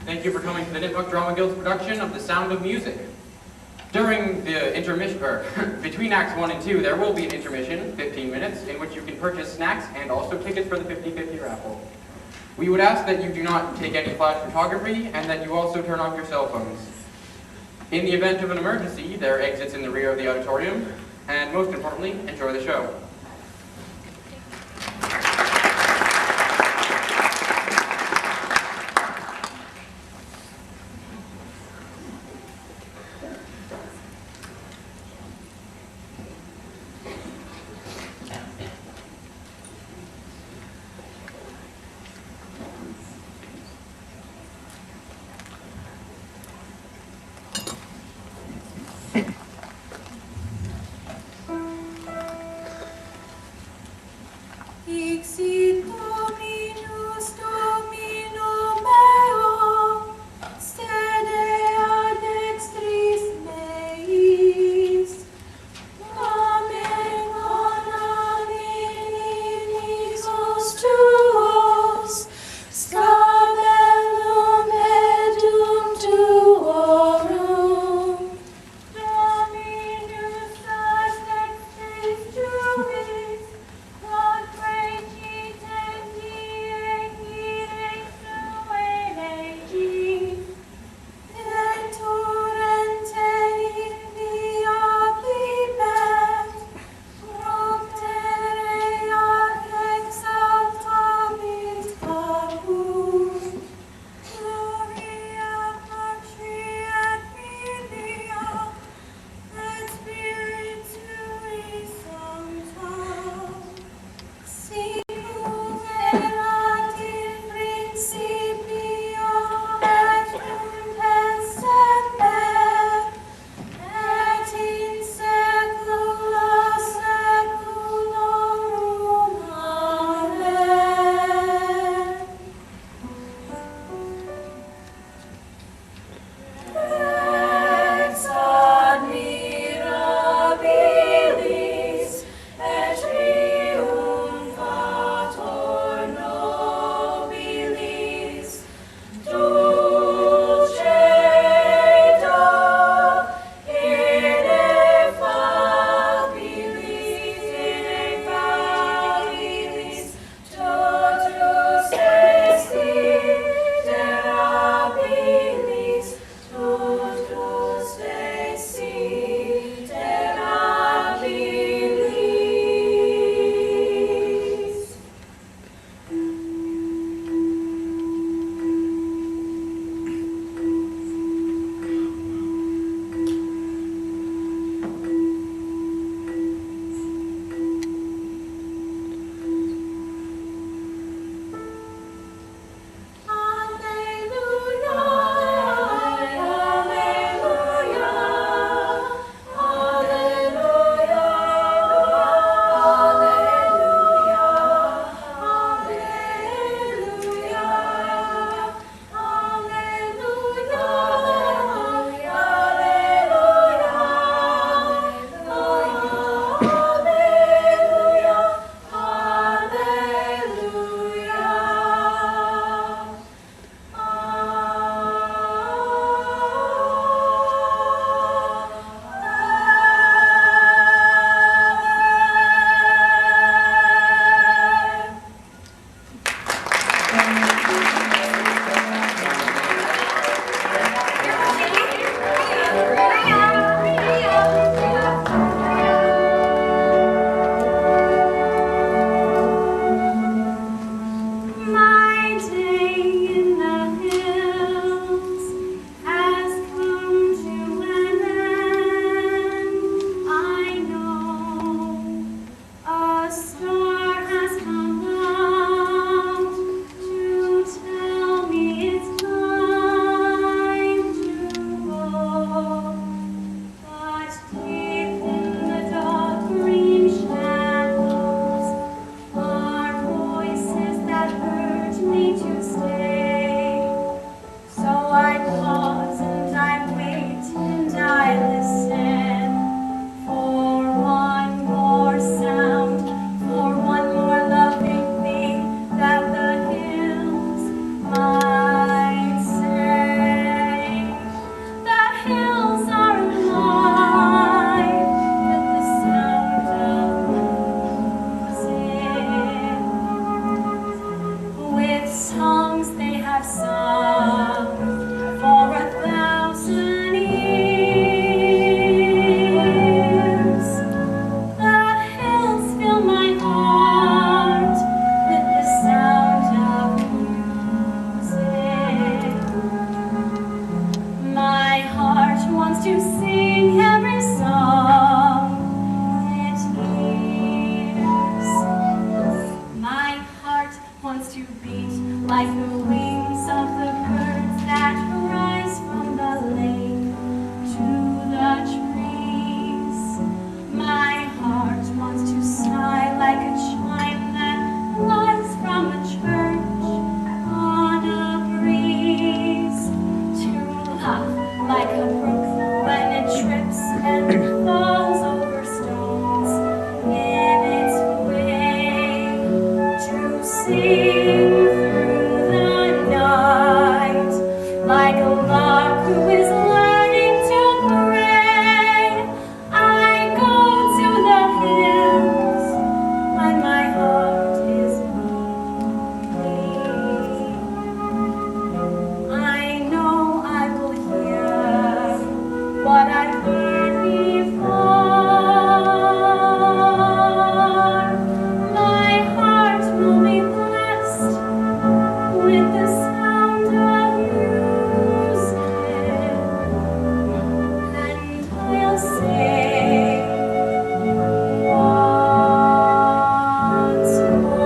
Thank you for coming to the Nipmuc Drama Guild's production of The Sound of Music. During the intermission, between Acts 1 and 2, there will be an intermission, 15 minutes, in which you can purchase snacks and also tickets for the 50-50 raffle. We would ask that you do not take any flash photography and that you also turn off your cell phones. In the event of an emergency, there are exits in the rear of the auditorium, and most importantly, enjoy the show. Dixit Dominus Domino meo, sede ad extris meis, amen non inimicos tuos, scabellum edum tuorum, like a lark who is learning to pray. I go to the hills when my heart is lonely. I know I will hear what I've heard before. My heart will be blessed with the sound of music, and I'll say once more.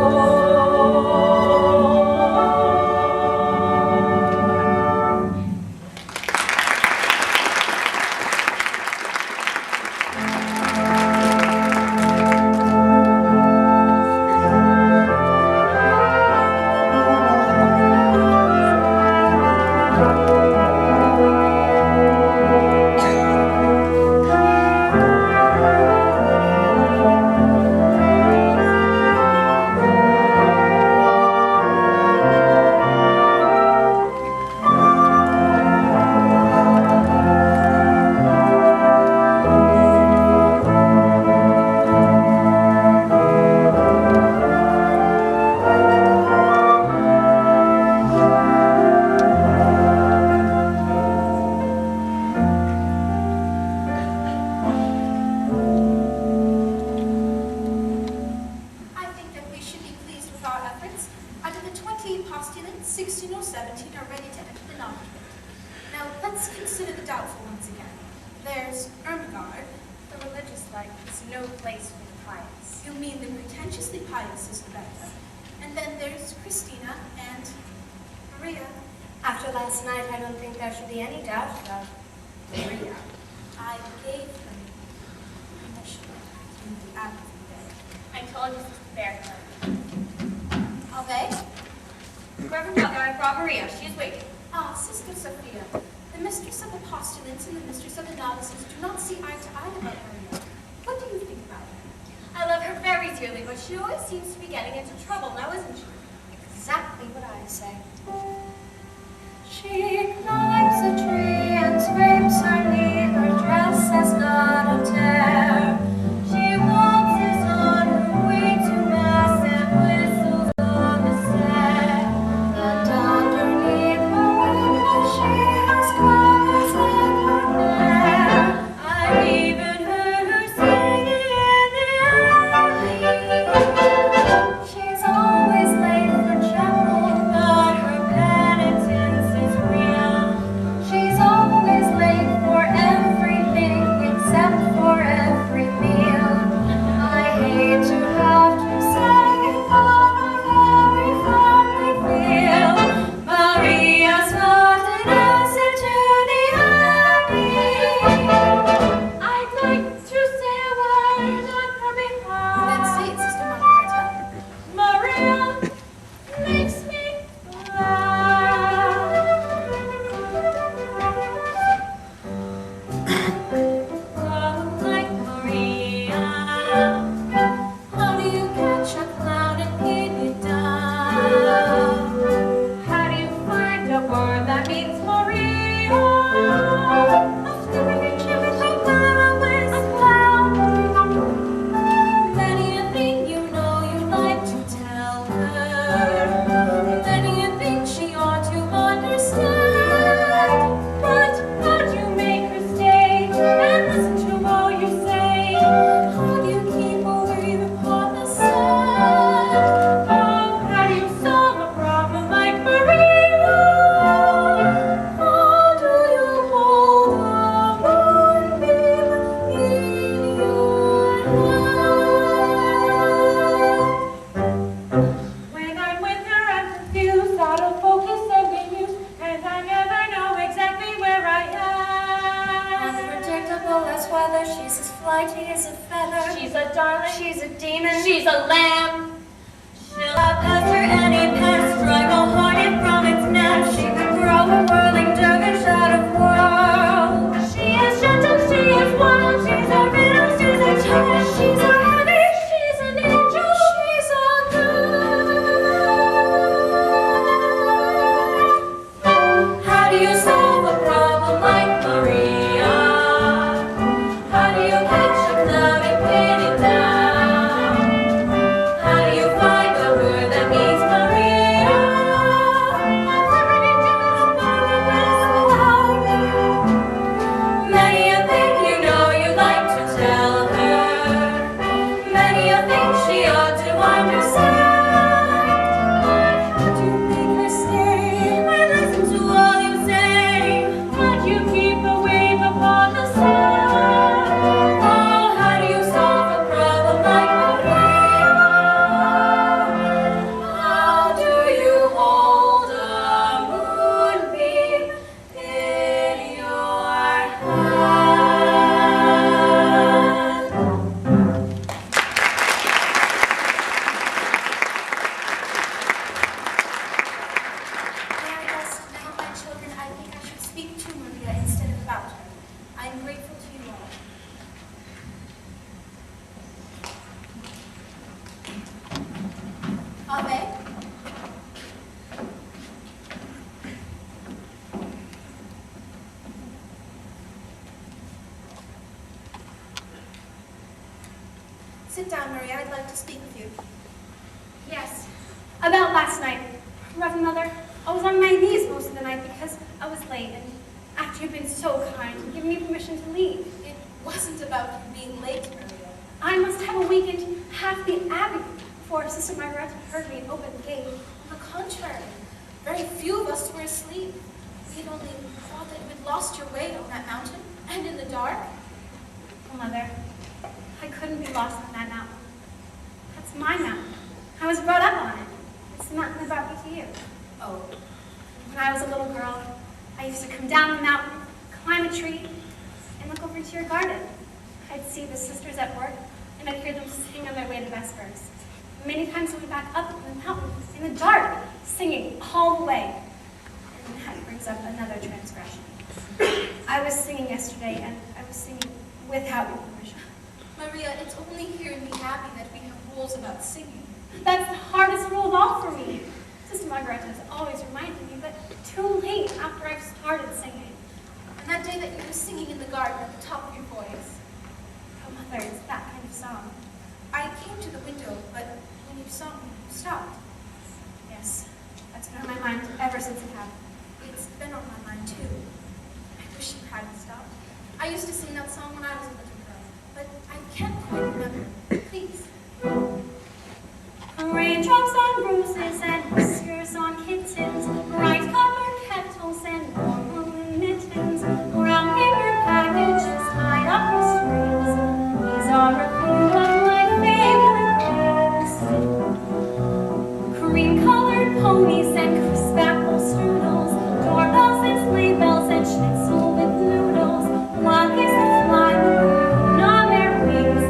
I think that we should be pleased with our efforts. Out of the 20 postulants, 16 or 17 are ready to enter the non-committed. Now, let's consider the doubtful ones again. There's Ermengarde. The religious life is no place for the pious. You mean the pretentiously pious is Rebecca. And then there's Christina and Maria. After last night, I don't think there should be any doubt about Maria. I gave her permission to be out of the bed. I told you, Sister Bearclay. Ave? Reverend Mother, I brought Maria. She is waiting. Ah, Sister Sophia, the mistress of the postulants and the mistress of the novices do not see eye to eye about Maria. What do you think about her? I love her very dearly, but she always seems to be getting into trouble now, isn't she? Exactly what I say. She climbs a tree and scrapes her knee. Her dress has got a tear. She waltzes on her way to mass and whistles on the stair. And underneath her window she has colors in her hair. I've even heard her singing in the alley. She's always late for chapel, but her penitence is real. She's always late for everything except for every meal. I hate to have to say that every family feel Maria's not an answer to the abbey. I'd like to say a word on her behalf. Then say it, Sister Margareta. Maria makes me laugh. Oh, like Maria, how do you catch a cloud and pin it down? How do you find a word that means Maria? After every chimney, a cloud. Many a thing you know you'd like to tell her. Many a thing she ought to understand. But how do you make her stay and listen to all you say? How do you keep away the thoughtless sand? Oh, how do you solve a problem like Maria? How do you hold a moonbeam in your hand? When I'm with her, I'm confused, out of focus and bemused, and I never know exactly where I am. Unpredictable as weather, she's as flighty as a feather. She's a darling. She's a demon. She's a lamb. She'll outpass her any pest, drive a hornet from its nest. She could grow a whirling dervish out of world. She is gentle, she is wild, she's a riddle, she's a child, she's a honey, she's an angel, she's a girl. How do you Maria instead of about her. I am grateful to you all. Ave? Sit down, Maria. I'd like to speak with you. Yes. About last night. Reverend Mother, I was on my knees most of the night because I was late, and after you've been so kind and given me permission to leave. It wasn't about you being late, Maria. I must have awakened half the abbey before Sister Margaret heard me open the gate. On the contrary, very few of us were asleep. We had only thought that you had lost your way on that mountain, and in the dark. Oh, Mother, I couldn't be lost on that mountain. That's my mountain. I was brought up on it. It's the mountain that brought me to you. Oh, When I was a little girl, I used to come down the mountain, climb a tree, and look over into your garden. I'd see the sisters at work, and I'd hear them sing on their way to Vespers. Many times I went back up the mountain in the dark, singing all the way. And that brings up another transgression. I was singing yesterday, and I was singing without your permission. Maria, it's only here in the Abbey that we have rules about singing. That's the hardest rule of all for me. Sister Margaret has always reminded me, but too late after I've started singing. And that day that you were singing in the garden at the top of your voice, Oh, Mother, it's that kind of song. I came to the window, but when you saw me, you stopped. Yes, that's been on my mind ever since it happened. It's been on my mind too. I wish you hadn't stopped. I used to sing that song when I was a little girl, but I can't quite remember. Please. Raindrops on roses and whiskers on kittens, bright copper kettles and warm woolen mittens, brown paper packages tied up with strings. These are a few of my favorite things. Cream-colored ponies and crisp apple strudels, doorbells and sleigh bells and schnitzel with noodles, monkeys that fly with the moon on their wings.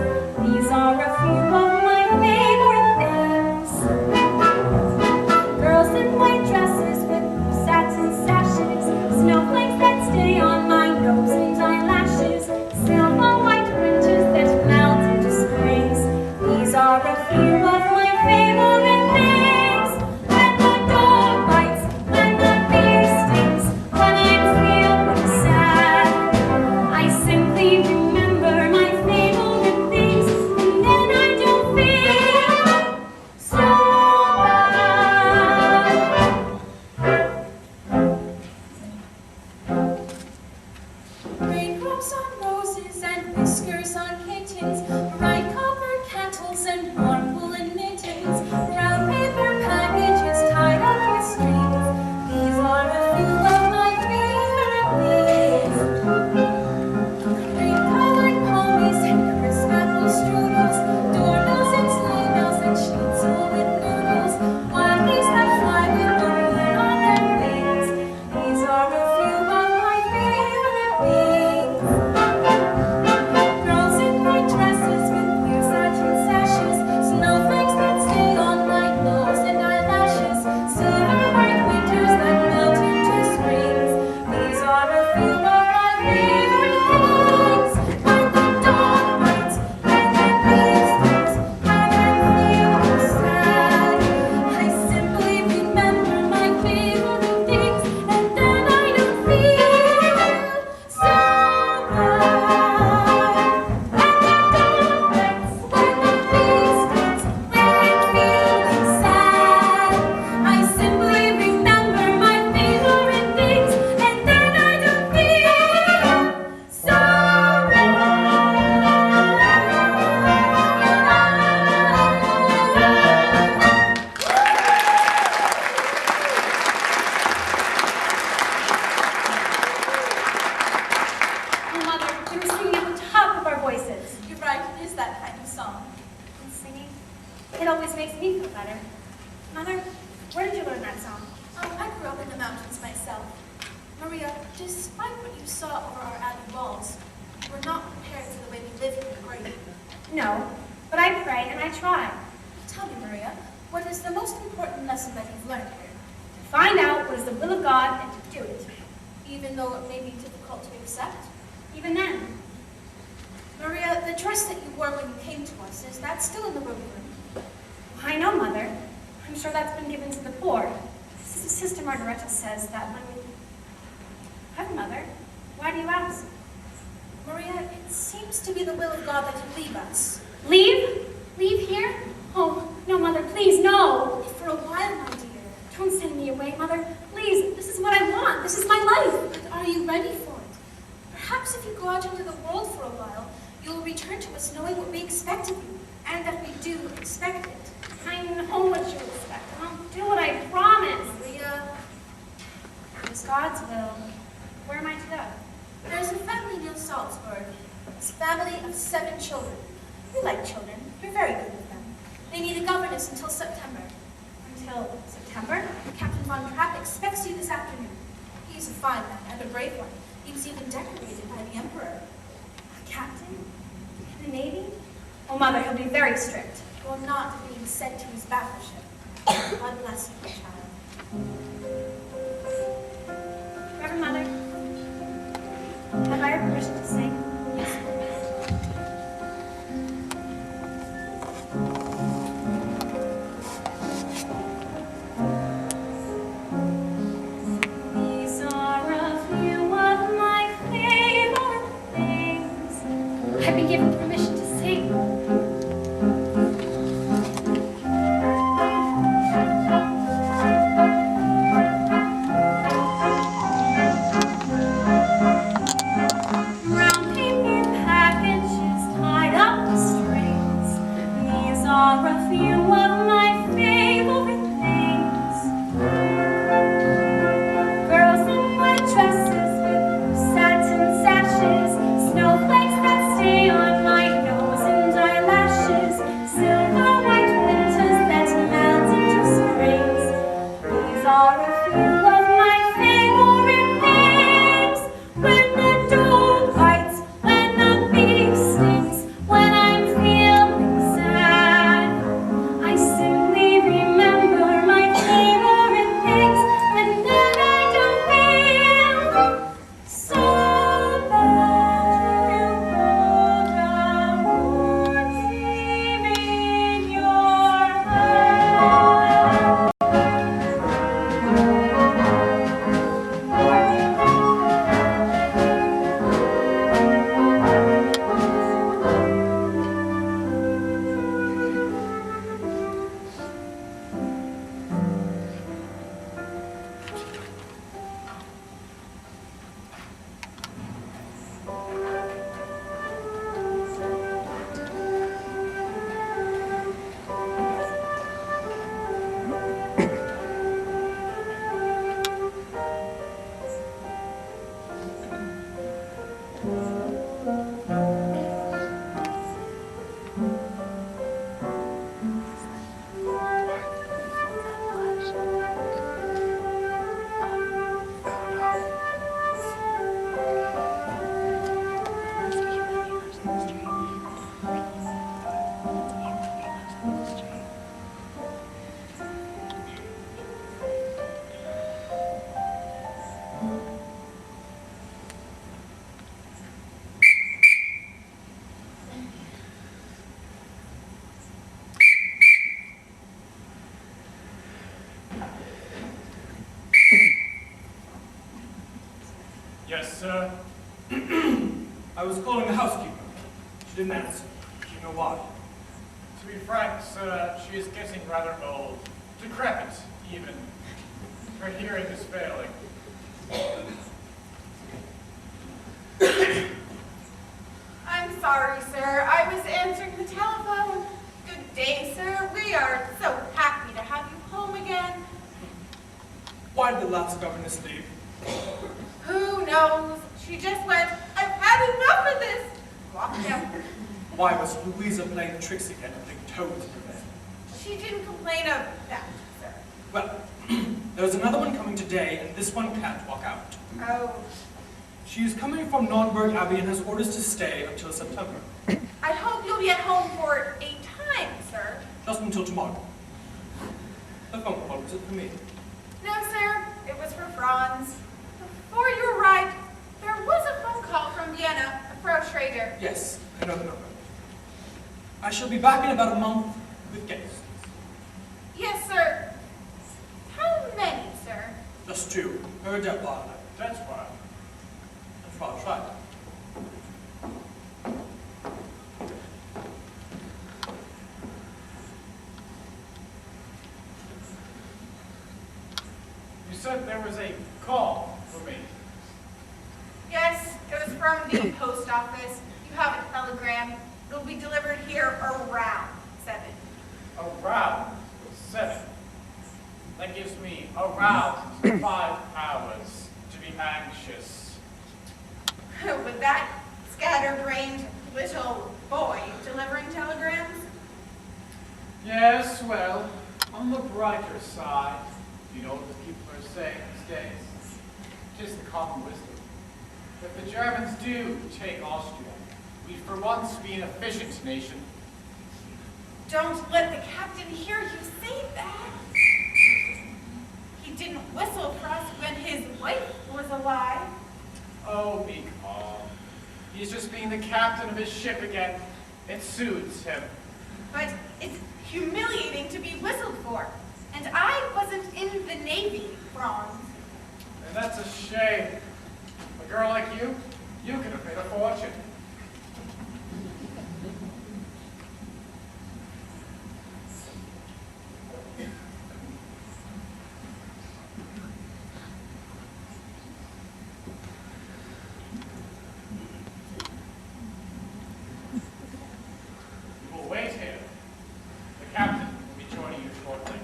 These are a few of my favorite things. Girls in white dresses with blue satin sashes, snowflakes that stay on my nose and eyelashes, silver white winters that melt into springs. These are a few of my favorite things. When the dog bites, when the bee stings, when I'm feeling sad, I simply remember my favorite things, and then I don't feel so bad. Raindrops on roses and whiskers on kittens, bright copper kettles and warm woolen mittens, brown paper packages tied up with strings. These are a few of my favorite things. Cream-colored ponies and crisp apple strudels, doorbells and sleigh bells and schnitzel with noodles, monkeys that fly with the moon on their wings. These are a few of my favorite things. Girls in white dresses with blue satin sashes, snowflakes that stay on my nose and eyelashes, silver white winters that melt into springs. These are a few of my favorite things. When the dog bites, when the bee stings, when I'm feeling sad, I simply remember my favorite things, and then I don't feel so bad. When the dog bites, when the bee stings, when I'm feeling sad, I simply remember my favorite things, and then I don't feel so Oh, Mother, we were singing at the top of our voices. You're right, it is that kind of song. And singing, it always makes me feel better. Mother, where did you learn that song? Oh, I grew up in the mountains myself. Maria, despite what you saw over our abbey walls, we're not prepared for the way we live here, are you? No, but I pray and I try. Tell me, Maria, what is the most important lesson that you've learned here? To find out what is the will of God and to do it. Even even though it may be difficult to accept. Even then, Maria, the dress that you wore when you came to us, is that still in the room? I know, Mother. I'm sure that's been given to the poor. Sister Margaretta says that when we... What, Mother? Why do you ask? Maria, it seems to be the will of God that you leave us. Leave? Leave here? Oh, no, Mother, please, no. For a while, my dear. Don't send me away, Mother. Please, this is what I want. This is my life. But are you ready for it? Perhaps if you go out into the world for a while, you will return to us knowing what we expect of you, and that we do expect it. I know what you expect, and I'll do what I promise. Maria, It is God's will. Where am I to go? there's a family near Salzburg. It's a family of 7 children. You like children. You're very good with them. They need a governess until September. Until September? Captain von Trapp expects you this afternoon. He's a fine man and a brave one. He was even decorated by the Emperor. A captain? In the Navy? Oh, Mother, he'll be very strict. Or not being sent to his battleship. God bless you, child. Reverend Mother, have I your permission to sing? Yes, These are a few of my favorite things. I've been given permission to sing. Brown paper packages tied up with strings. These are a few of my favorite things. Girls in white dresses with satin sashes, snowflakes that stay on my nose and eyelashes, silver white winters that melt into springs. These are a few of my favorite things. When the dog bites, when the bee stings, when I'm feeling sad, I simply remember my favorite things, and then I don't feel so bad. You hold a moonbeam in your hand. Yes, sir. I was calling the housekeeper. She didn't answer. Do you know why? To be frank, sir, she is getting rather old. Decrepit, even. Her hearing is failing. I'm sorry, sir. I was answering the telephone. Good day, sir. We are so happy to have you home again. Why did the last governess leave? Who knows? She just went, I've had enough of this. Walked out. Why was Louisa playing tricks again and being told to prevent? She didn't complain of that, sir. Well, there's another one coming today, and this one can't walk out. Oh, She is coming from Nonnberg Abbey and has orders to stay until September. I hope you'll be at home for a time, sir. Just until tomorrow. The phone call was it for me? No, sir. It was for Franz. Before you arrived shall be back in about a month with guests. Yes, sir. How many, sir? Just two. Her dead body. That's why. And Frau Schreiber. You said there was a call for me. Yes, it was from the post office. You have a telegram. It'll be delivered here around 7. Around 7. That gives me around 5 hours to be anxious. With that scatterbrained little boy delivering telegrams? Yes, well, on the brighter side, you know what the people are saying these days. Just the common wisdom. If the Germans do take Austria, we'd for once be an efficient nation. Don't let the captain hear you say that. He didn't whistle for us when his wife was alive. Oh, be calm. He's just being the captain of his ship again. It soothes him. But it's humiliating to be whistled for. And I wasn't in the Navy, Franz. And that's a shame. A girl like you could have made a fortune. You will wait here. The captain will be joining you shortly.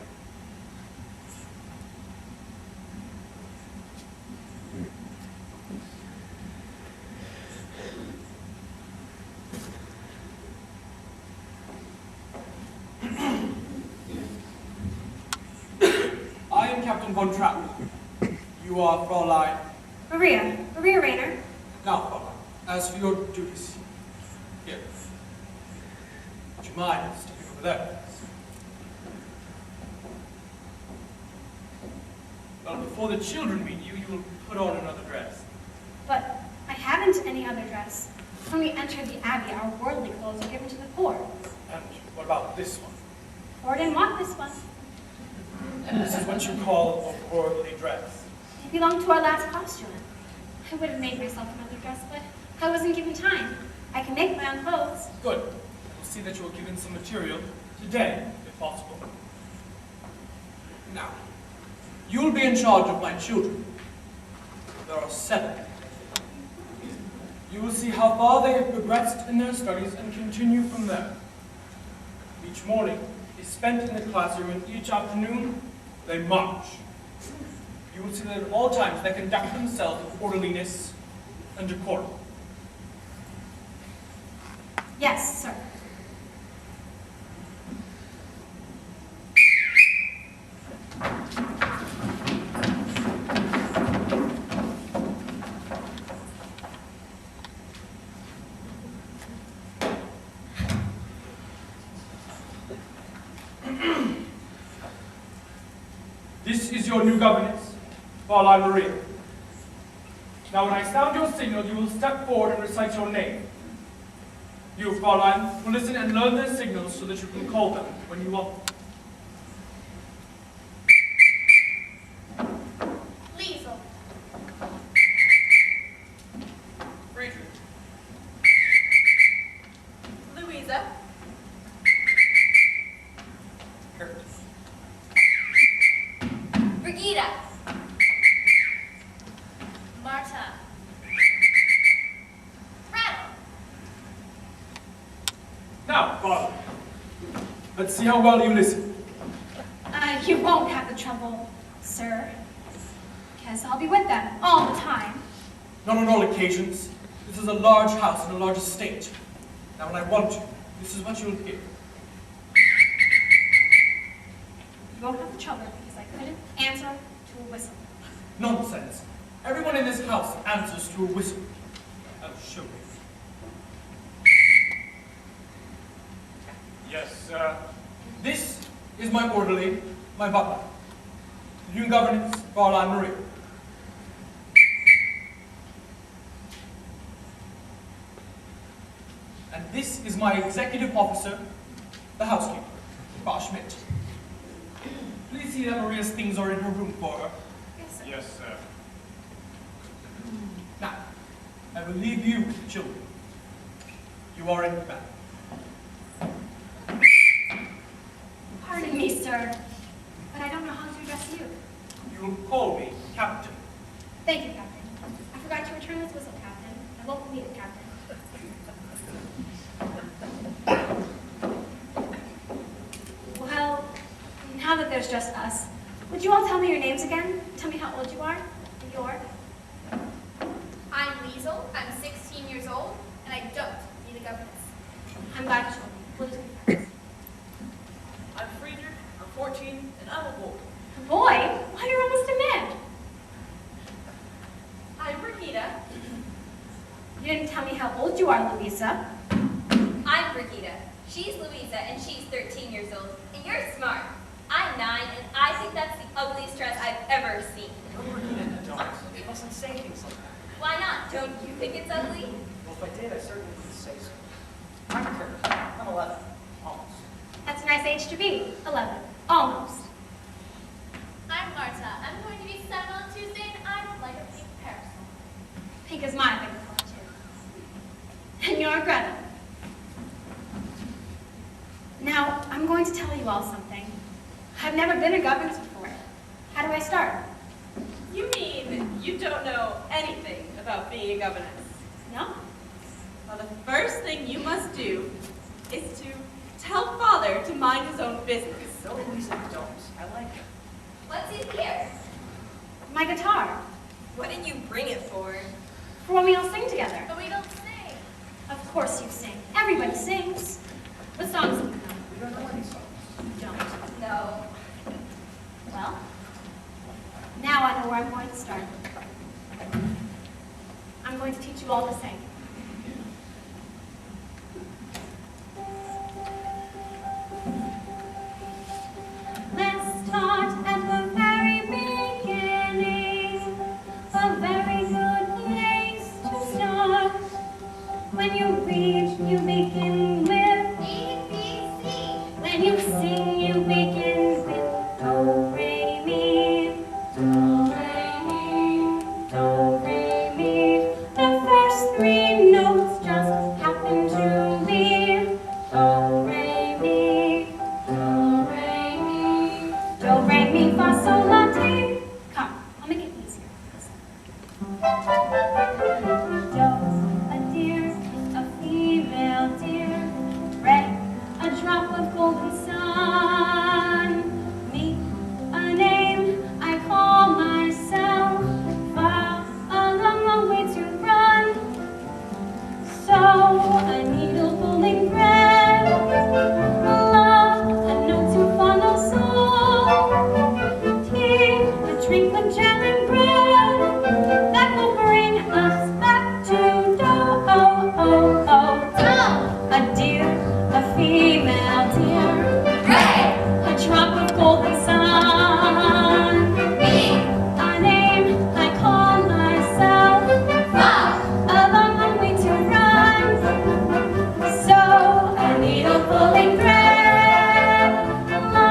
I am Captain von Trapp. You are Fräulein. Maria Rayner. Now, Fräulein, as for your duties, here. Would you mind stepping over there? Well, before the children meet you, you will put on another dress. But I haven't any other dress. When we enter the Abbey, our worldly clothes are given to the poor. And what about this one? Poor didn't want this one. This is what you call a worldly dress. It belonged to our last costume. I would have made myself another dress, but I wasn't given time. I can make my own clothes. Good. We'll see that you are given some material today, if possible. Now, you will be in charge of my children. There are 7. You will see how far they have progressed in their studies and continue from there. Each morning is spent in the classroom, and each afternoon they march. You will see that at all times they conduct themselves with orderliness and decorum. Yes, sir. This is your new governess, Fräulein Maria. Now when I sound your signal, you will step forward and recite your name. You, Fräulein, will listen and learn their signals so that you can call them when you want them. Liesel. Friedrich. Louisa. Kurt. Brigida. Marta. Rattle. Now, Fräulein, let's see how well you listen. You won't have the trouble, sir. Because I'll be with them all the time. Not on all occasions. This is a large house and a large estate. Now when I want you, this is what you'll hear. You won't have the trouble because I couldn't answer to a whistle. Nonsense. Everyone in this house answers to a whistle. I'll show you. Yes, This is my orderly, my butler. The new governess, Fräulein Maria. And this is my executive officer, the housekeeper, Bosch Schmidt. Please see that Maria's things are in her room for her. Yes, sir. Yes, sir. Now, I will leave you with the children. You are in the back. Pardon me, sir, but I don't know how to address you. You will call me Captain. Thank you, Captain. I forgot to return this whistle, Captain. I won't need it, Captain. Well, now that there's just us, would you all tell me your names again? Tell me how old you are and your. I'm Liesel, I'm 16 years old, and I don't need a governess. I'm glad you told me. We'll just be friends. I'm Friedrich, I'm 14, and I'm a boy. Boy, why you're almost a man. I'm Brigida. You didn't tell me how old you are, Louisa. I'm Brigida. She's Louisa, and she's 13 years old. And you're smart. I'm 9, and I think that's the ugliest dress I've ever seen. Don't. You mustn't say things like that. Why not? Don't you think it's ugly? Well, if I did, I certainly wouldn't say so. I'm Kurt. I'm 11. Almost. That's a nice age to be. 11. Almost. I'm Marta. I'm going to be 7 on Tuesday, and I'd like a pink parasol. Pink is my favorite color, too. And you're Greta. Now, I'm going to tell you all something. I've never been a governess before. How do I start? You mean you don't know anything about being a governess? No? Well, the first thing you must do is to tell Father to mind his own business. No, Louisa, don't. I like it. What's in here? My guitar. What did you bring it for? For when we all sing together. But we don't sing. Of course you sing. Everybody sings. What songs do you know? We don't know any songs. You don't. No. Well, now I know where I'm going to start. I'm going to teach you all to sing. Let's start at the very beginning. A very good place to start. When you read, you begin with A, B, C. when you sing, you begin with do, re, mi. Do, re, mi. Do, re, mi. The first 3 notes just happen to be do, re, mi. Do, re, mi. Do, re, mi, fa, sol, la, ti. Come, I'll make it easier. Do, a deer, a female deer. Re, a drop of golden sun. Me, a name I call myself. Fa, a long, long way to run. So, a needle pulling thread. La, a note to follow song. Tea, a drink with jam and bread. That will bring us back to do. A deer, a female deer. A drop of golden sun. Me, a name I call myself. A long, long way to run. So, a needle pulling thread. La,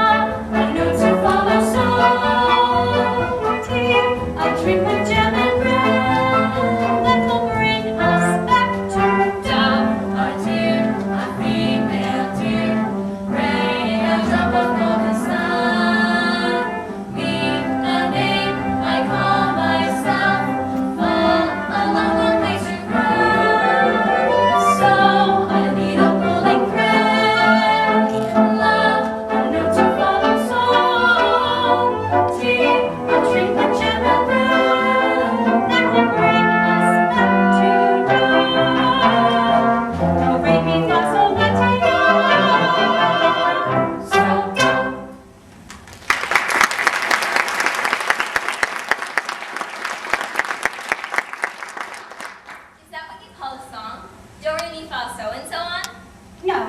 a note to follow song. Tea, a drink with jam and bread. That will bring us back to do. A deer, a female deer. Ray, a drop of golden sun. Me, a name I call myself. A long, long way to run. So, a needle pulling thread. Love, a note to follow song. Tea, a drink with jam and bread. That will bring us back to do. Do, re, mi, fa, sol, la, ti, do. So, do. Is that what you call a song? Do, re, mi, fa, so, and so on? No,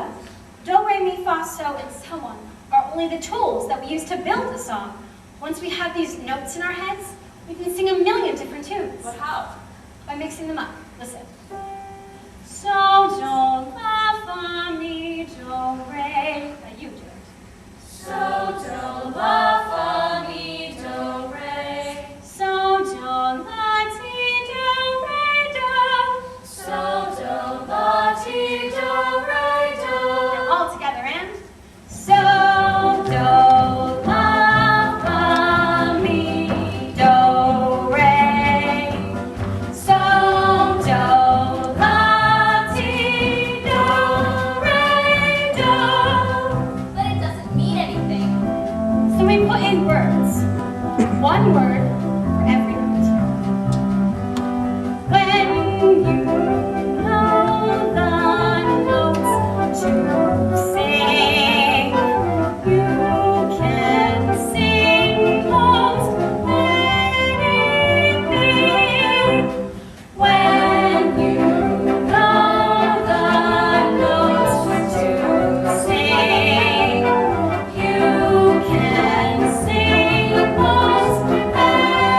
do, re, mi, fa, so, and so on are only the tools that we use to build a song. Once we have these notes in our heads, we can sing a million different tunes. But how? By mixing them up. Listen. So, do, la, fa, mi, do, re. You do it. So, do, la, fa, mi, do, re. So, do, la, ti, do, re, do. So, do, la, ti, do, re, do. All together and so, do, la, fa, mi, do, re. So, do, la, ti, do, re, do. But it doesn't mean anything. So we put in words. One word for every note. When you know the notes to sing, you can sing most anything. When you know the notes to sing, you can sing most anything.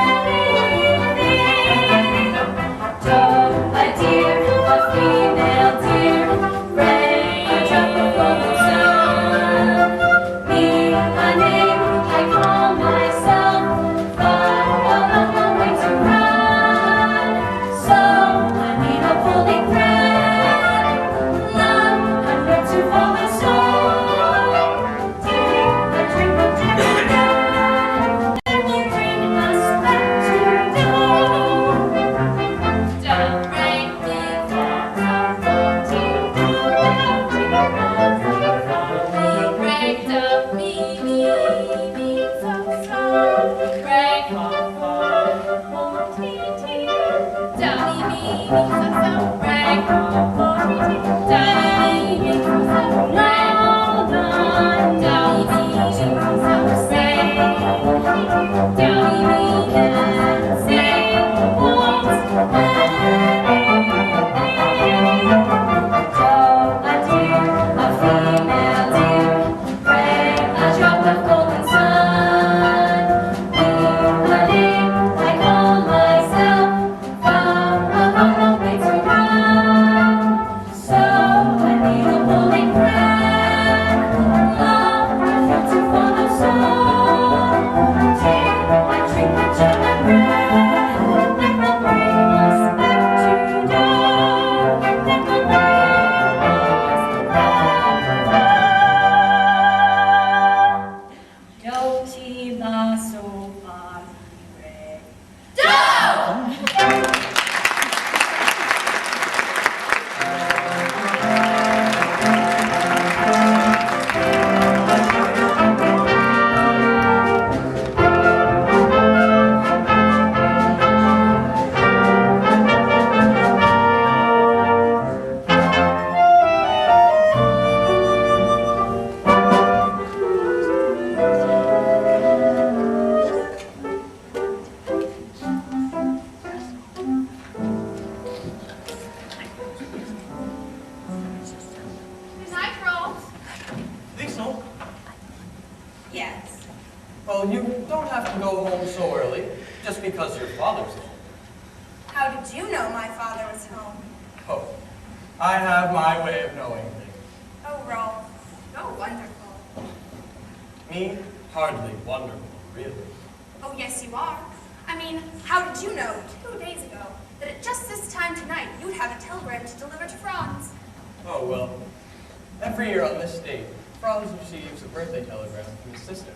Do, a deer, a female deer, ray, a drop of golden sun. Me, a name I call myself, far a long way to run. So I need a pulling thread, love, a rope to follow. So take a drink of gin that will bring us back to do. Do, re, mi, fa, sol, ti, do, re, Mi, re, do, mi, mi, so, so. Re, fa, fa, ti, ti, do, mi, mi, so, so. Re, fa, fa, do, mi, mi, so, so. Re, know the do, mi, mi, so, so. Re, do, mi, mi, can sing most anything. Do, a deer, a female deer, ray, a drop of golden sun. Me, a name I call myself, far a long way to run. So I need a pulling thread, love, a rope to follow. So take my drink of German bread, that will bring us back to do, that will bring us back. Do, ti, la, so, fa, mi, re. Good night, Rolf. Liesel? Yes. Well, you don't have to go home so early, just because your father's home. How did you know my father was home? Oh, I have my way of knowing things. Oh, Rolf, you're wonderful. Me, hardly wonderful, really. Oh, yes, you are. I mean, how did you know 2 days ago that at just this time tonight you'd have a telegram to deliver to Franz? Oh, well, every year on this date, Franz receives a birthday telegram from his sister.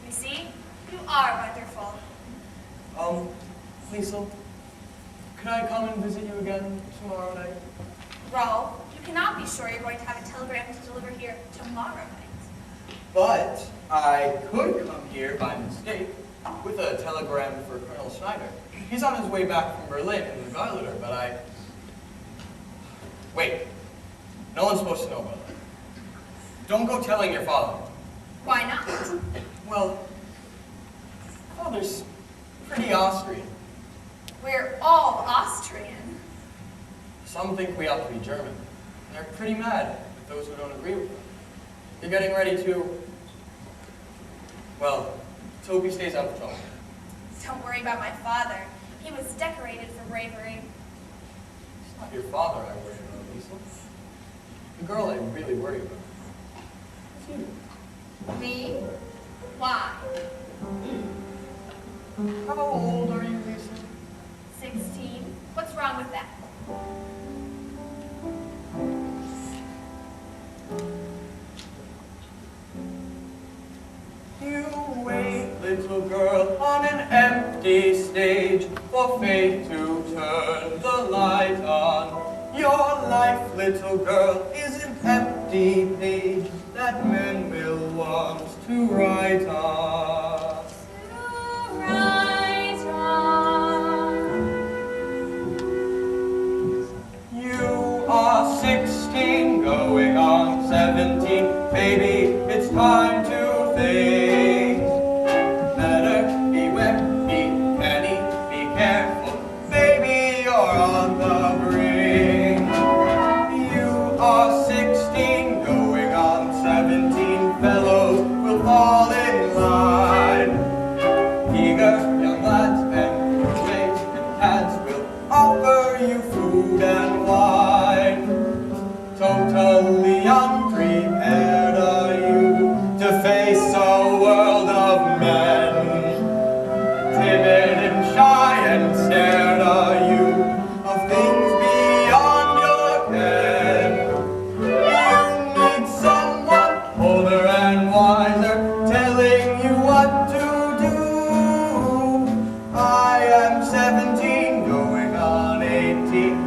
You see, you are wonderful. Liesel, could I come and visit you again tomorrow night? Rolf, you cannot be sure you're going to have a telegram to deliver here tomorrow night. But I could come here by mistake with a telegram for Colonel Schneider. He's on his way back from Berlin in the Garleter, but I... Wait. No one's supposed to know about that. Don't go telling your father. Why not? Well, father's pretty Austrian. We're all Austrian. Some think we ought to be German. They're pretty mad at those who don't agree with them. They're getting ready to... Well, Toby stays out of trouble. Don't worry about my father. He was decorated for bravery. It's not your father I worry about, Liesel. The girl I really worry about. It's you. Me? Why? How old are you, Lisa? 16. What's wrong with that? You wait, little girl, on an empty stage for fate to turn the light on. Your life, little girl, is an empty page that men will want to write on. Right on. You are 16, going on 17. Baby, it's time to think. Better beware, be canny, be careful. Baby, you're on the brink. You are 16, going on 17. Fellows will fall in line. Eager young lads and slaves and cats will offer you food and wine. Totally unprepared are you to face a world of men. Timid and shy and scared are you of things beyond your ken. You need someone older and wiser telling you what to do. I am 17, going on 18.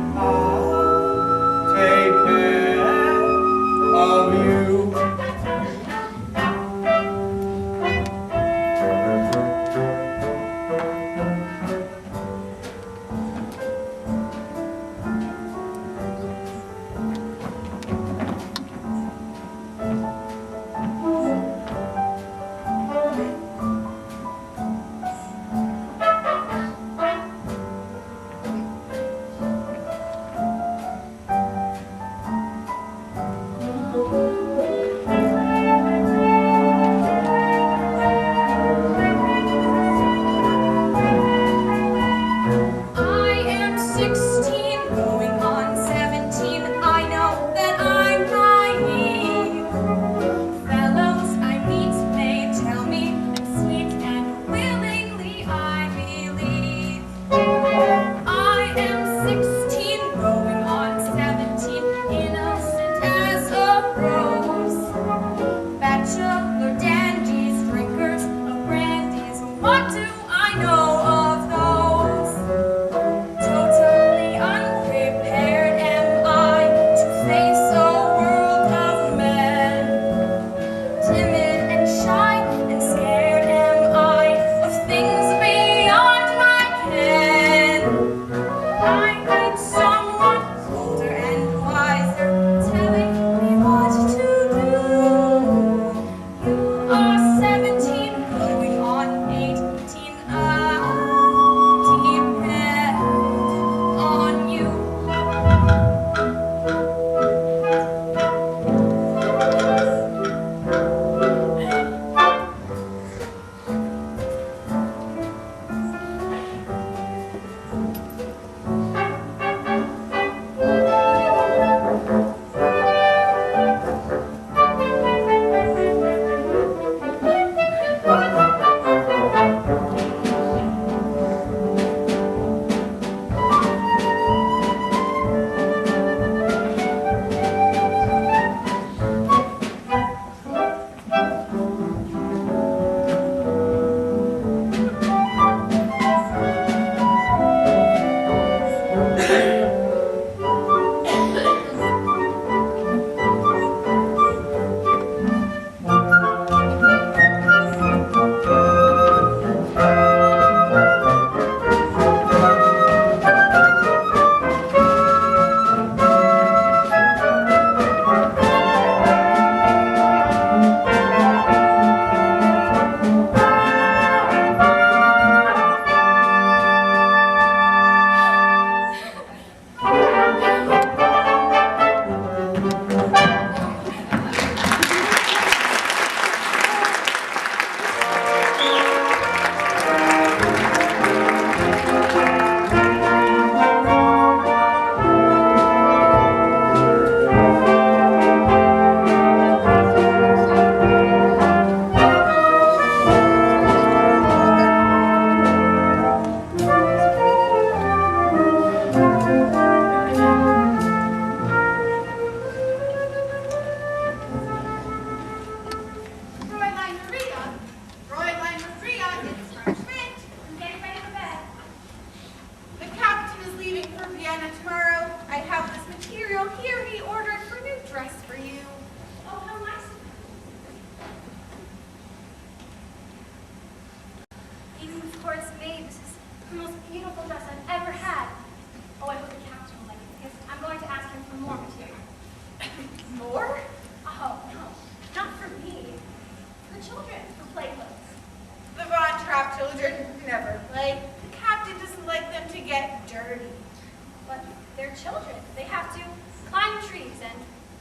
But they're children. They have to climb trees and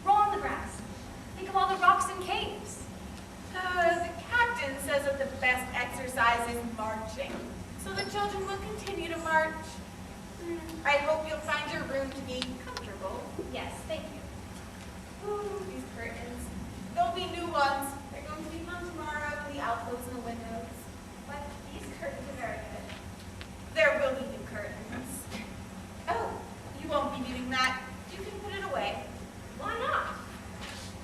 roll on the grass. Think of all the rocks and caves. The captain says that the best exercise is marching, so the children will continue to march. I hope you'll find your room to be comfortable. Yes, thank you. Ooh, these curtains. There'll be new ones. They're going to be hung tomorrow in the alcoves and the windows. But these curtains are very good. There will be new curtains. Oh, you won't be needing that. You can put it away. Why not?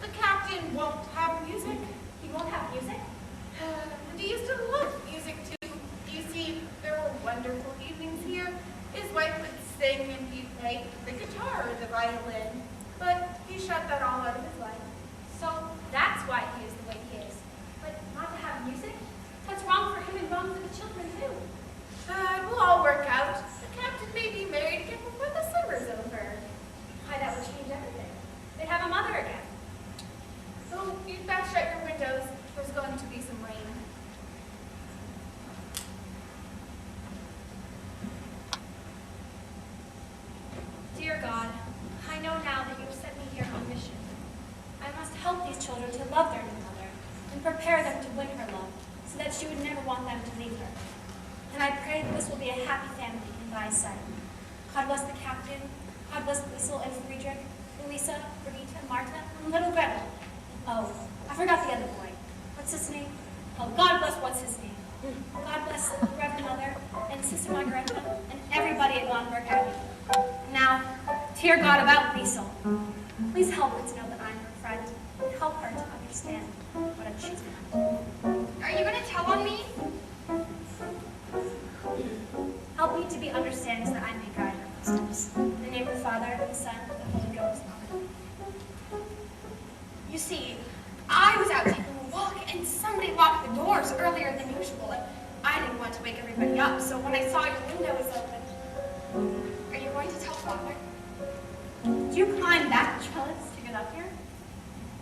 The captain won't have music. He won't have music? And he used to love music too. You see, there were wonderful evenings here. His wife would sing and he'd play the guitar or the violin. But he shut that all out of his life. So that's why he is the way he is. But not to have music? What's wrong for him and wrong for the children too? It will all work out. The captain may be married again before the summer's over. Why, that would change everything. They'd have a mother again. So you'd best shut your windows. There's going to be some rain. Dear God, I know now that you have sent me here on a mission. I must help these children to love their new mother and prepare them to win her love so that she would never want them to leave her. And I pray that this will be a happy family in thy sight. God bless the captain. God bless Liesel and Friedrich, Louisa, Brigitte, Marta, and little Gretel. Oh, I forgot the other boy. What's his name? Oh, God bless what's his name. God bless the Reverend Mother and Sister Margareta and everybody at Lonberg Abbey. Now, dear God, about Liesel. Please help her to know that I'm her friend and help her to understand what she's meant. Are you going to tell on me? Help me to be understanding so that I may guide her footsteps. In the name of the Father, the Son, and the Holy Ghost. Amen. You see, I was out taking a walk and somebody locked the doors earlier than usual. And I didn't want to wake everybody up, so when I saw your window was open, are you going to tell Father? Do you climb that trellis to get up here?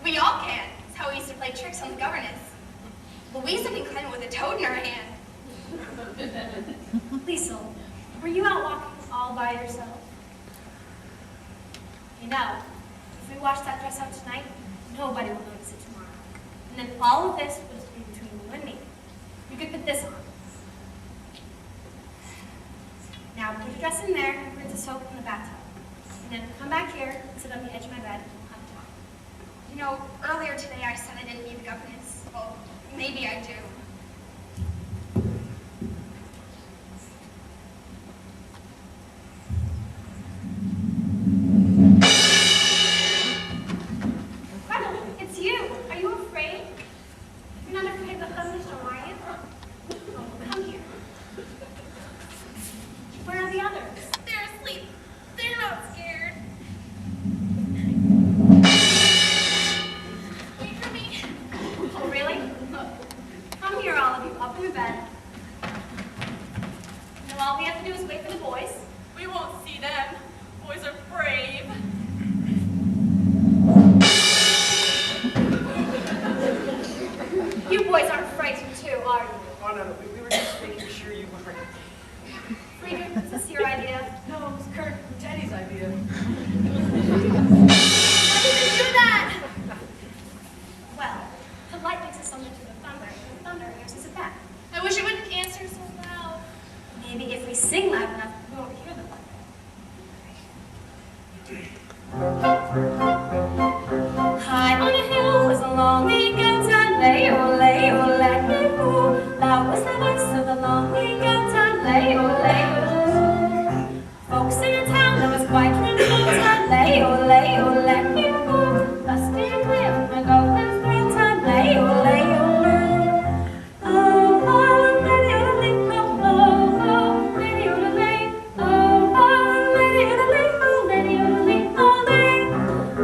We all can. It's how we used to play tricks on the governess. Louisa can climb it with a toad in her hand. Liesel, were you out walking all by yourself? You know, if we wash that dress out tonight, nobody will notice it tomorrow. And then all of this will just be between you and me. You could put this on. Now put your dress in there and rinse the soap in the bathtub. And then come back here and sit on the edge of my bed and we'll have a talk. You know, earlier today I said I didn't need the governess. Well, maybe I do. Gretel, it's you. Are you afraid? You're not afraid of the thunderstorm, are you? Oh, come here. Where are the others? They're asleep. They're not scared. Wait for me. Oh, really? Come here, all of you, up in the bed. Now all we have to do is wait for the boys. We won't see them. Boys are brave. You boys aren't frightened too, are you? Oh, no, we were just making sure you weren't. Friedrich, is this your idea? No, it was Kurt and Teddy's idea. Why did you do that? Well, the light makes a summon to the thunder, and the thunder answers it back. I wish it wouldn't answer so loud. Maybe if we sing loud enough, we won't hear the thunder. High on a hill was a lonely goat, lay, oh, let me go. Loud was the voice of the lonely goat, lay, oh. Folks in a town that was quite remote, lay, oh, let me go. Thus did it clear from a golden thread, lay, oh, oh, oh, lady, oh, lady, oh, lady, oh, lady, oh, lady, oh, lady, oh, lady.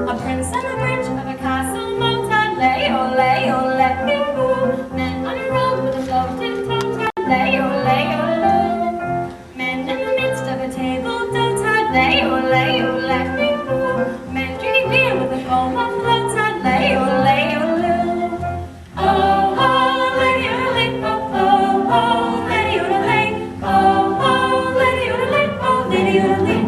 A prince on the bridge of a castle moat, oh, let me go. Men on a road with a floating toad, oh. Men in the midst of a table d'hote, oh, let me go. Men drinking beer with a foam of float, oh, lady, oh, lady, oh, lady, oh, lady, oh, lady, oh, lady, oh, lady, oh, lady.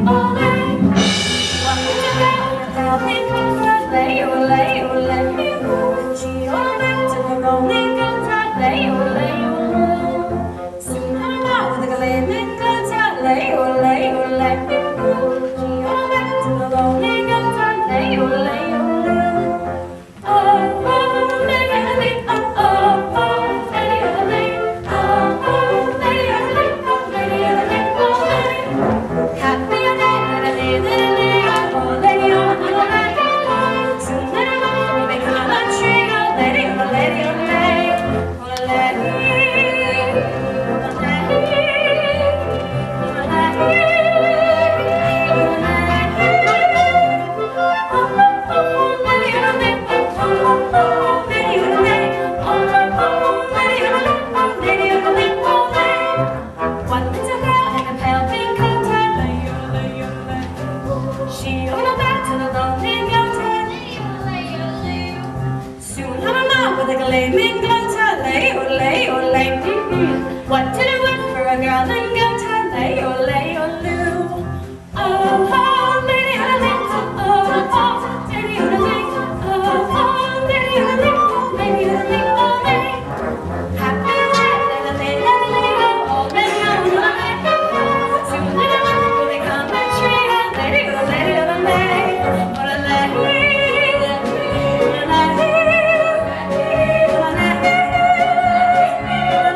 What did it win for a girl and go to lay or lay or loo? Oh, lady, oh, lady, oh, lady, oh, lady, oh, lady, oh, lady. Happy lady, lady, oh, lady, oh, soon will they come and treat lady, oh, lady, oh, lady, oh, lady.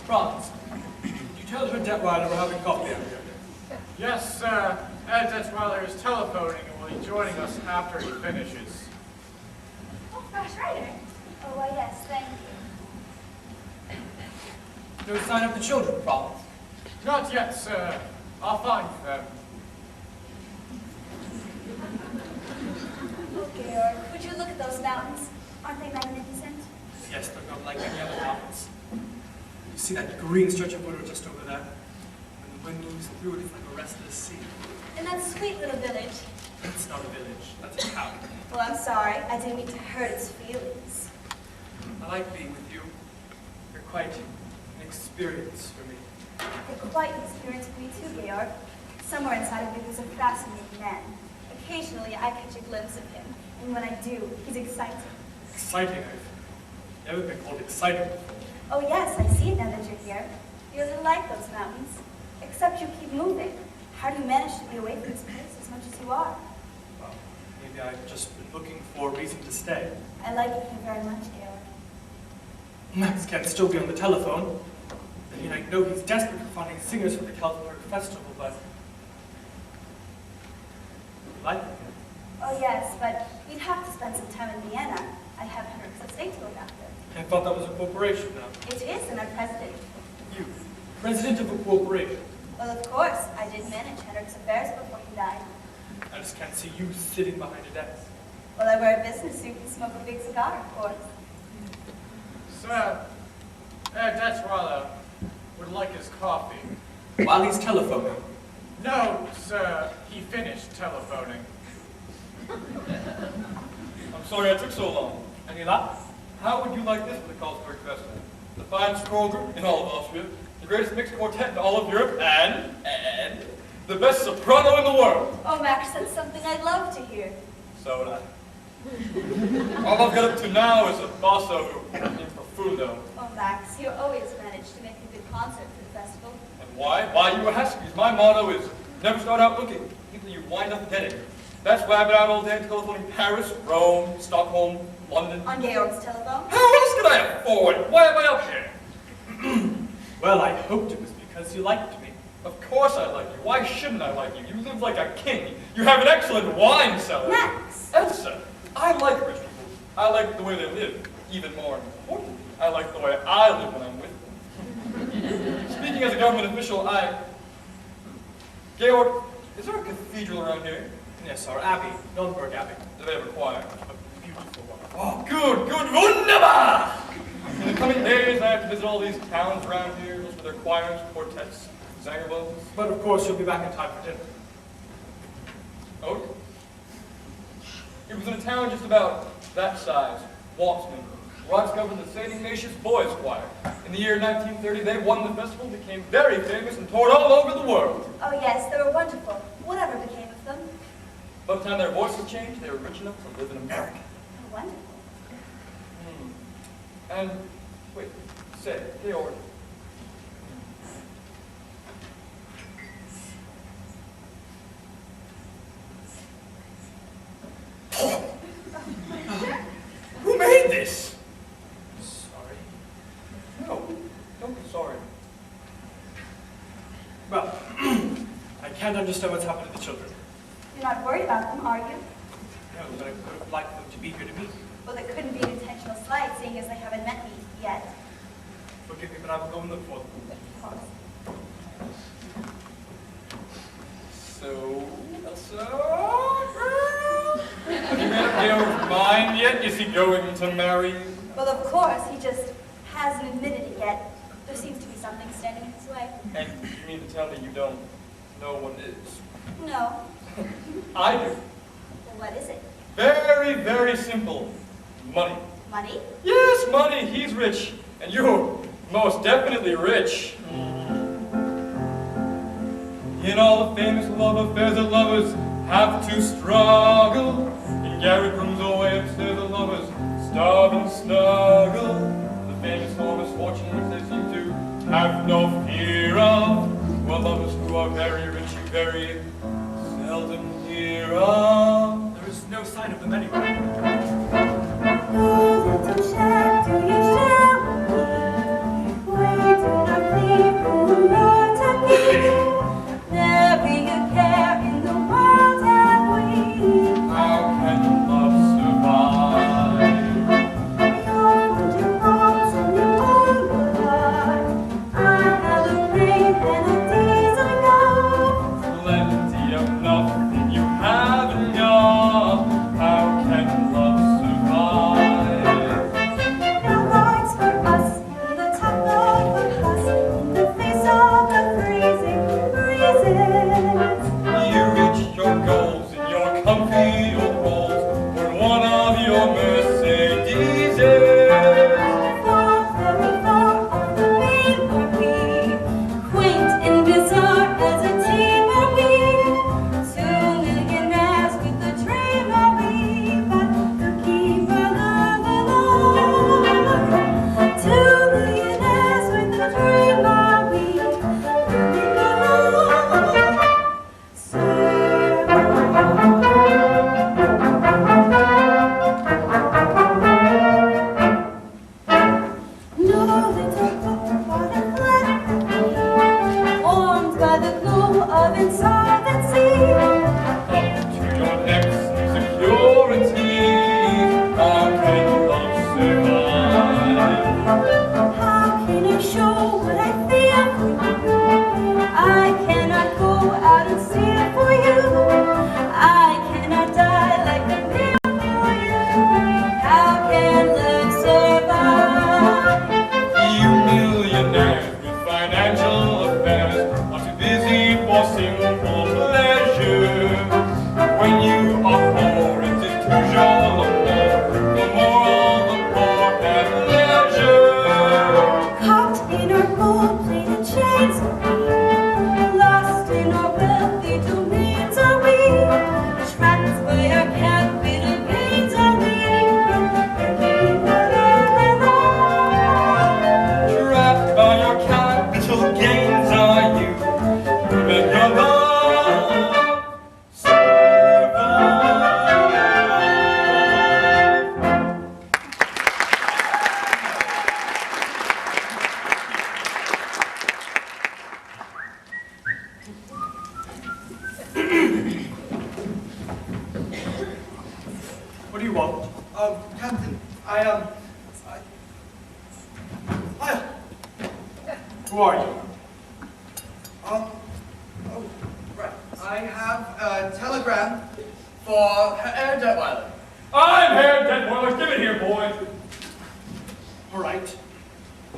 Franz, did you tell her Detweiler we're having coffee out here? Yes, Ed Detweiler is telephoning and will be joining us after he finishes. Oh, Fresh Rider. Oh, why, yes, thank you. No sign of the children, Franz? Not yet, sir. I'll find them. Oh, Georg, would you look at those mountains? Aren't they magnificent? Yes, they're not like any other mountains. You see that green stretch of water just over there? When the wind moves through it, it's like a restless sea. And that sweet little village. That's not a village, that's a town. Well, I'm sorry. I didn't mean to hurt its feelings. I like being with you. You're quite an experience for me. You're quite an experience for me too, Georg. Somewhere inside of me there's a fascinating man. Occasionally I catch a glimpse of him, and when I do, he's exciting. Exciting, I've never been called exciting before. Oh yes, I see it now that you're here. You're a little like those mountains. Except you keep moving. How do you manage to be away from this place as much as you are? Well, maybe I've just been looking for a reason to stay. I like you very much, Georg. Max can't still be on the telephone. I mean, I know he's desperate for finding singers for the Keltenberg Festival, but... I like him. Oh yes, but you'd have to spend some time in Vienna. I have Henrik's estate to look after. I thought that was a corporation now. It is, and I'm president. You, president of a corporation. Well, of course, I did manage Henrik's affairs before he died. I just can't see you sitting behind a desk. Well, I wear a business suit and smoke a big cigar, of course. Sir, Ed Detweiler would like his coffee. While he's telephoning. No, sir, he finished telephoning. I'm sorry I took so long. Any luck? How would you like this for the Carlsberg Festival? The finest choral group in all of Austria, the greatest mixed quartet in all of Europe, and the best soprano in the world. Oh, Max, that's something I'd love to hear. So would I. All I've got up to now is a basso in profundo. Oh, Max, you always manage to make a good concert for the festival. And why? Why, you ask? Because my motto is never start out looking until you wind up getting. That's why I've been out all day telephoning Paris, Rome, Stockholm, London. On Georg's telephone? How else could I afford? Why am I up here? Well, I hoped it was because you liked me. Of course I like you. Why shouldn't I like you? You live like a king. You have an excellent wine cellar. Max! Elsa, I like rich people. I like the way they live. Even more important, I like the way I live when I'm with them. Speaking as a government official, Georg, is there a cathedral around here? Yes, our abbey, Nürnberg Abbey. Do they have a choir? A beautiful one. Oh, good, wunderbar! In the coming days, I have to visit all these towns around here, just with their choirs, quartets, zangerbones. But of course, you'll be back in time for dinner. Oh? It was in a town just about that size, Waltzman, where I discovered the St. Ignatius Boys Choir. In the year 1930, they won the festival, became very famous, and toured all over the world. Oh, yes, they were wonderful. Whatever became of them? By the time their voices changed, they were rich enough to live in America. Oh, wonderful. And, wait, say, Georg. Who made this? Sorry. No, don't be sorry. Well, I can't understand what's happened to the children. You're not worried about them, are you? No, but I would have liked them to be here to meet you. Well, it couldn't be an intentional slight, seeing as they haven't met me yet. Forgive me, but I will go and look for them. Of course. So, Elsa, girl, have you made up Georg's mind yet? Is he going to marry you? Well, of course, he just hasn't admitted it yet. There seems to be something standing in his way. And you mean to tell me you don't know what it is? No. I do. Well, what is it? Very, very simple. Money. Money? Yes, money. He's rich. And you're most definitely rich. In all the famous love affairs that lovers have to struggle, in Garrett Room's away upstairs the lovers starve and snuggle. The famous famous fortune which they seem to have no fear of, well, lovers who are very rich you very seldom hear of. There is no sign of them anywhere. Oh, little shack, do you share with me? Where do not leave the Lord to be? Never a care in the world have we. How can love survive? Your wooden walls and your own heart. I have a rain and a diesel love. Plenty of nothing you haven't got. How can love survive? No lights for us in the top of the bus, in the face of the freezing breezes. You reach your goals in your comfy old rolls, or in one of your Mercedeses. Far, very far off the beam are we, quaint and bizarre as a team are we. 2 millionaires with a dream are we, but to keep our love alive. 2 millionaires with a dream are we, keeping our love. No little butterfly, warmed by the glow of insolvency. To your next security, how can love survive? How can I show what I feel for you? I cannot go out and steal for you. I cannot die like a meal for you. How can love survive? You Who are you? Oh, right. I have a telegram for Herr Detweiler. I'm Herr Detweiler. Give it here, boy. All right.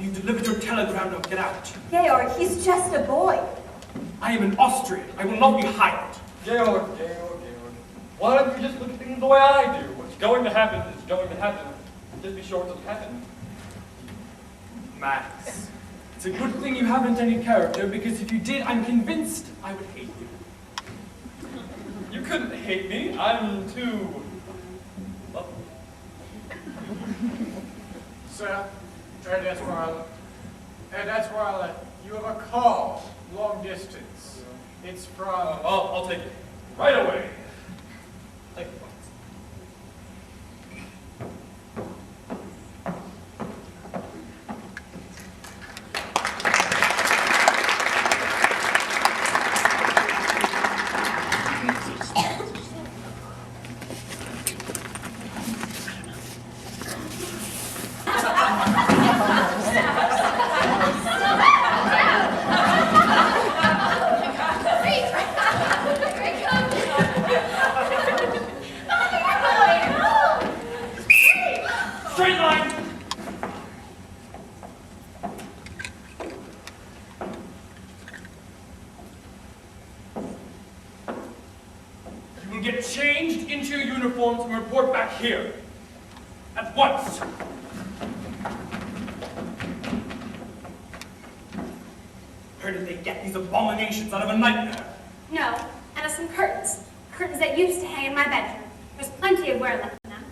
You delivered your telegram, now get out. Georg, he's just a boy. I am an Austrian. I will not be hired. Georg. Why don't you just look at things the way I do? What's going to happen is going to happen. Just be sure it doesn't happen. Max, it's a good thing you haven't any character, because if you did, I'm convinced I would hate you. You couldn't hate me. I'm too lovely. Sir, Herr Detweiler, you have a call, long distance. It's from... I'll take it right away. Thank you. Straight line. You will get changed into your uniforms and report back here. At once. Where did they get these abominations out of a nightmare? No, and some curtains. Curtains that used to hang in my bedroom. There's plenty of wear left in them.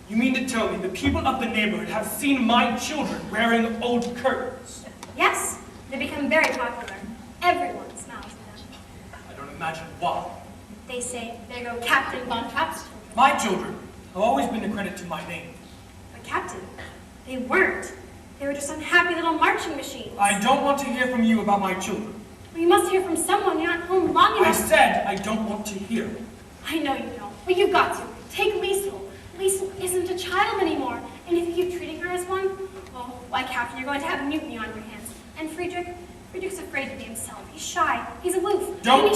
You mean to tell me the people of the neighborhood have seen my children wearing old curtains? Yes, they become very popular. Everyone smiles at them. I don't imagine why. They say, there go Captain Von Trapp's children. My children have always been a credit to my name. But Captain, they weren't. They were just unhappy little marching machines. I don't want to hear from you about my children. Well, you must hear from someone. You're not home long enough. I said I don't want to hear. I know you don't, but you've got to. Take Liesel. Liesel isn't a child anymore. And if you keep treating her as one, well, why, Captain, you're going to have mutiny on your hands. And Friedrich's afraid to be himself. He's shy. He's aloof. Don't